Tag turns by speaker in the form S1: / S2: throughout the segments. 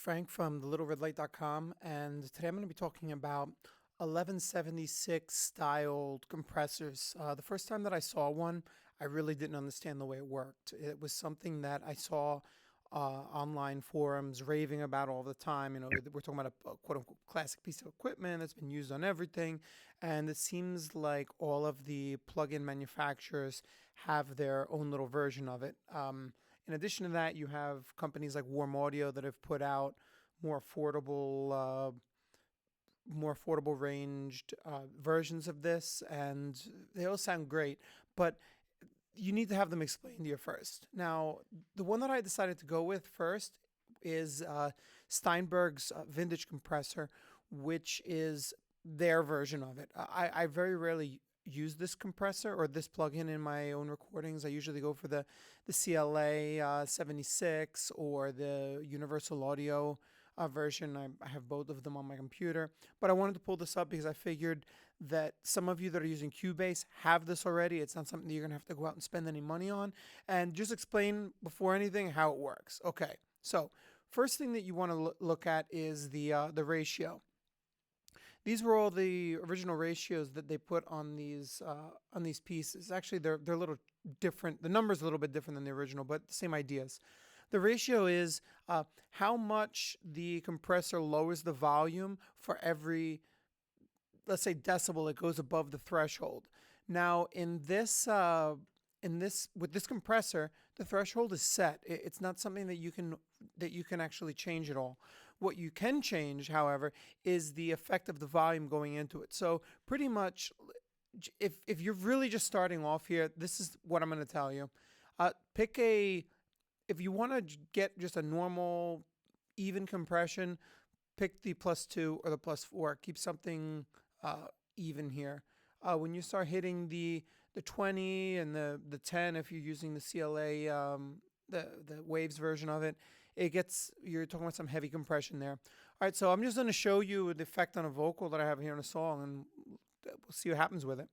S1: Frank from thelittleredlight.com, and today I'm going to be talking about 1176 styled compressors. The first time that I saw one, I really didn't understand the way it worked. It was something that I saw online forums raving about all the time. You know, we're talking about a quote unquote classic piece of equipment that's been used on everything, and it seems like all of the plug-in manufacturers have their own little version of it. In addition to that, you have companies like Warm Audio that have put out more affordable, ranged versions of this, and they all sound great. But you need to have them explained to you first. Now, the one that I decided to go with first is Steinberg's vintage compressor, which is their version of it. I very rarely use this compressor or this plugin in my own recordings. I usually go for the CLA 76 or the Universal Audio version. I have both of them on my computer, but I wanted to pull this up because I figured that some of you that are using Cubase have this already. It's not something that you're gonna have to go out and spend any money on. And just explain before anything how it works. Okay, so first thing that you want to look at is the ratio. These were all the original ratios that they put on these pieces. Actually, they're a little different. The number's a little bit different than the original, but the same ideas. The ratio is how much the compressor lowers the volume for every, let's say, decibel it goes above the threshold. Now, with this compressor, the threshold is set. It's not something that you can actually change at all. What you can change, however, is the effect of the volume going into it. So pretty much, if you're really just starting off here, this is what I'm going to tell you. If you want to get just a normal, even compression, pick the +2 or the +4. Keep something even here. When you start hitting the 20 and the 10, if you're using the CLA, the Waves version of it, you're talking about some heavy compression there. All right, so I'm just going to show you the effect on a vocal that I have here in a song, and we'll see what happens with it.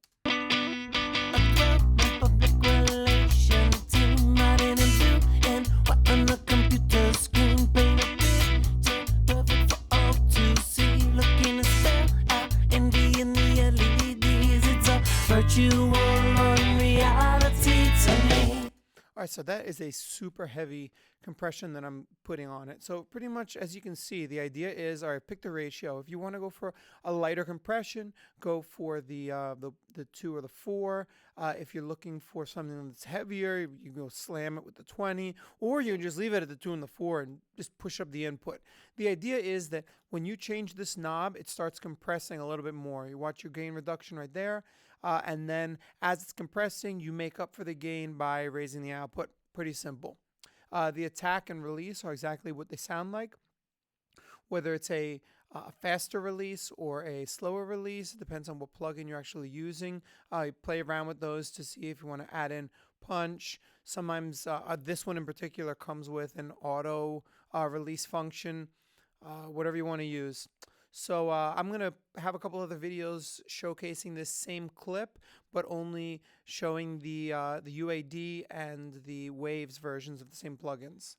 S1: All right, so that is a super heavy compression that I'm putting on it. So pretty much, as you can see, the idea is, all right, pick the ratio. If you want to go for a lighter compression, go for the 2 or the 4. If you're looking for something that's heavier, you go slam it with the 20, or you can just leave it at the 2 and the 4 and just push up the input. The idea is that when you change this knob, it starts compressing a little bit more. You watch your gain reduction right there. And then as it's compressing, you make up for the gain by raising the output. Pretty simple. The attack and release are exactly what they sound like. Whether it's a faster release or a slower release, it depends on what plugin you're actually using. You play around with those to see if you want to add in punch. Sometimes this one in particular comes with an auto release function, whatever you want to use. So I'm going to have a couple other videos showcasing this same clip, but only showing the UAD and the Waves versions of the same plugins.